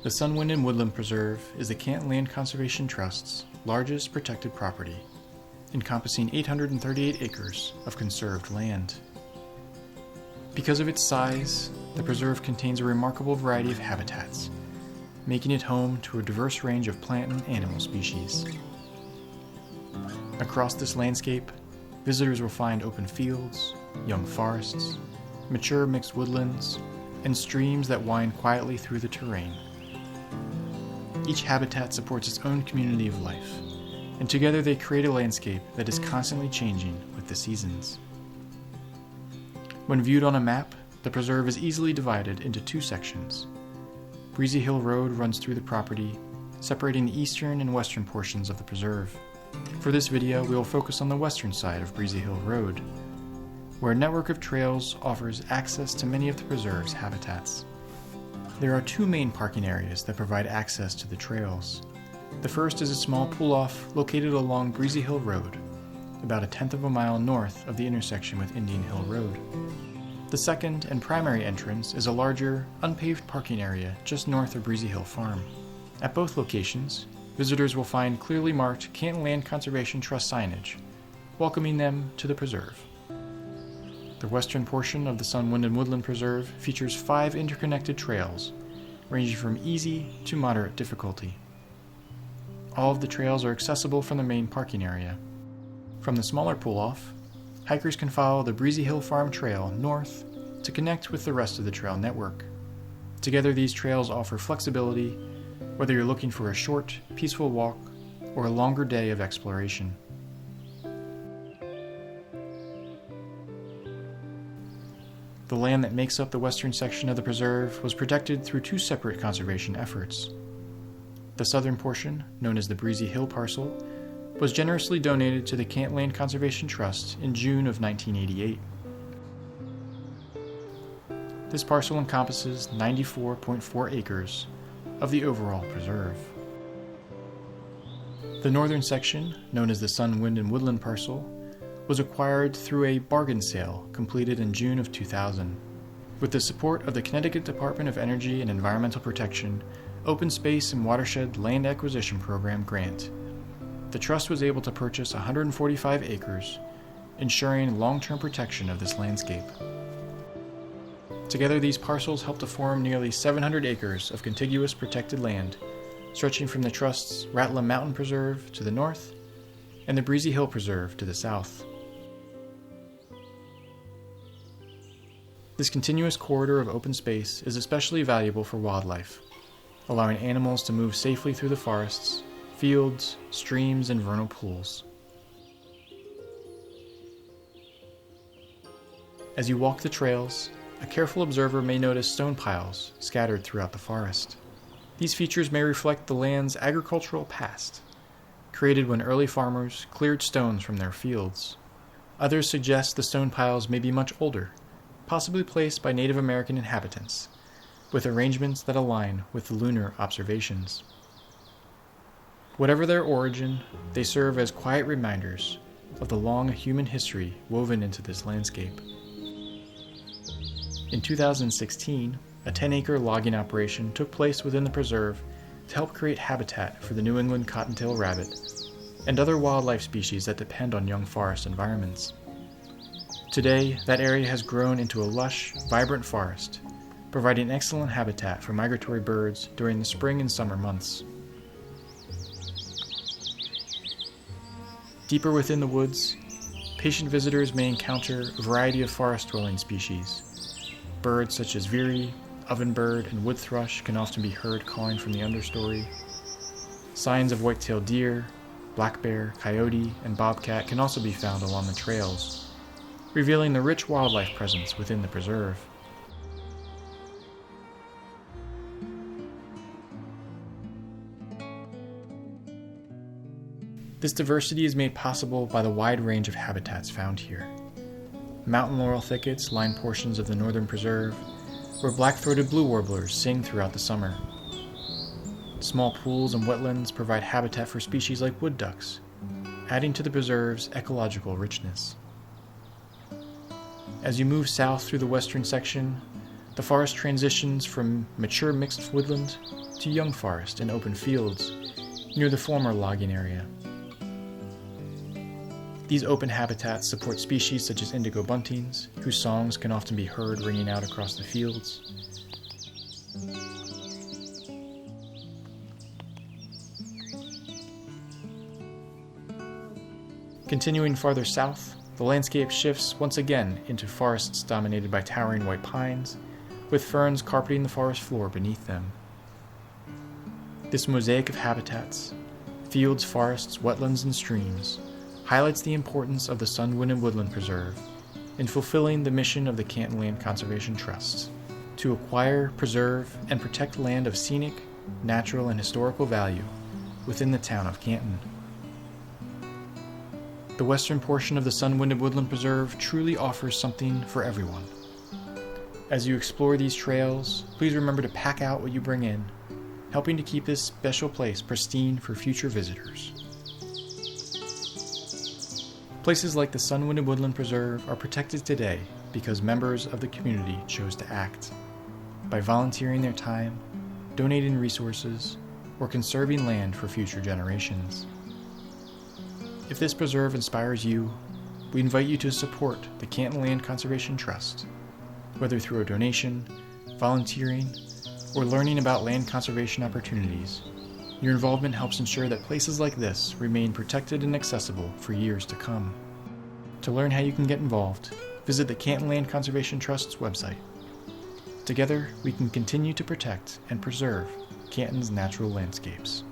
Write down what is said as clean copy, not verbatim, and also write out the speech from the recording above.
The Sun, Wind, and Woodland Preserve is the Kent Land Conservation Trust's largest protected property, encompassing 838 acres of conserved land. Because of its size, the preserve contains a remarkable variety of habitats, making it home to a diverse range of plant and animal species. Across this landscape, visitors will find open fields, young forests, mature mixed woodlands, and streams that wind quietly through the terrain. Each habitat supports its own community of life, and together they create a landscape that is constantly changing with the seasons. When viewed on a map, the preserve is easily divided into two sections. Breezy Hill Road runs through the property, separating the eastern and western portions of the preserve. For this video, we will focus on the western side of Breezy Hill Road, where a network of trails offers access to many of the preserve's habitats. There are two main parking areas that provide access to the trails. The first is a small pull-off located along Breezy Hill Road, about 1/10 of a mile north of the intersection with Indian Hill Road. The second and primary entrance is a larger, unpaved parking area just north of Breezy Hill Farm. At both locations, visitors will find clearly marked Kent Land Conservation Trust signage, welcoming them to the preserve. The western portion of the Sun, Wind, and Woodland Preserve features 5 interconnected trails, ranging from easy to moderate difficulty. All of the trails are accessible from the main parking area. From the smaller pull-off, hikers can follow the Breezy Hill Farm Trail north to connect with the rest of the trail network. Together, these trails offer flexibility, whether you're looking for a short, peaceful walk or a longer day of exploration. The land that makes up the western section of the preserve was protected through 2 separate conservation efforts. The southern portion, known as the Breezy Hill parcel, was generously donated to the Kent Land Conservation Trust in June of 1988. This parcel encompasses 94.4 acres of the overall preserve. The northern section, known as the Sun, Wind, and Woodland parcel, was acquired through a bargain sale completed in June of 2000. With the support of the Connecticut Department of Energy and Environmental Protection Open Space and Watershed Land Acquisition Program grant, the Trust was able to purchase 145 acres, ensuring long-term protection of this landscape. Together, these parcels help to form nearly 700 acres of contiguous protected land, stretching from the Trust's Rattler Mountain Preserve to the north and the Breezy Hill Preserve to the south. This continuous corridor of open space is especially valuable for wildlife, allowing animals to move safely through the forests, fields, streams, and vernal pools. As you walk the trails, a careful observer may notice stone piles scattered throughout the forest. These features may reflect the land's agricultural past, created when early farmers cleared stones from their fields. Others suggest the stone piles may be much older, possibly placed by Native American inhabitants, with arrangements that align with the lunar observations. Whatever their origin, they serve as quiet reminders of the long human history woven into this landscape. In 2016, a 10-acre logging operation took place within the preserve to help create habitat for the New England cottontail rabbit and other wildlife species that depend on young forest environments. Today, that area has grown into a lush, vibrant forest, providing excellent habitat for migratory birds during the spring and summer months. Deeper within the woods, patient visitors may encounter a variety of forest-dwelling species. Birds such as veery, ovenbird, and wood thrush can often be heard calling from the understory. Signs of white-tailed deer, black bear, coyote, and bobcat can also be found along the trails, revealing the rich wildlife presence within the preserve. This diversity is made possible by the wide range of habitats found here. Mountain laurel thickets line portions of the northern preserve, where black-throated blue warblers sing throughout the summer. Small pools and wetlands provide habitat for species like wood ducks, adding to the preserve's ecological richness. As you move south through the western section, The forest transitions from mature mixed woodland to young forest and open fields near the former logging area. These open habitats support species such as indigo buntings, whose songs can often be heard ringing out across the fields. Continuing farther south, the landscape shifts once again into forests dominated by towering white pines, with ferns carpeting the forest floor beneath them. This mosaic of habitats, fields, forests, wetlands, and streams, highlights the importance of the Sun, Wind, and Woodland Preserve in fulfilling the mission of the Canton Land Conservation Trust to acquire, preserve, and protect land of scenic, natural, and historical value within the town of Canton. The western portion of the Sun, Wind, and Woodland Preserve truly offers something for everyone. As you explore these trails, please remember to pack out what you bring in, helping to keep this special place pristine for future visitors. Places like the Sun, Wind, and Woodland Preserve are protected today because members of the community chose to act by volunteering their time, donating resources, or conserving land for future generations. If this preserve inspires you, we invite you to support the Canton Land Conservation Trust, whether through a donation, volunteering, or learning about land conservation opportunities. Your involvement helps ensure that places like this remain protected and accessible for years to come. To learn how you can get involved, visit the Canton Land Conservation Trust's website. Together, we can continue to protect and preserve Canton's natural landscapes.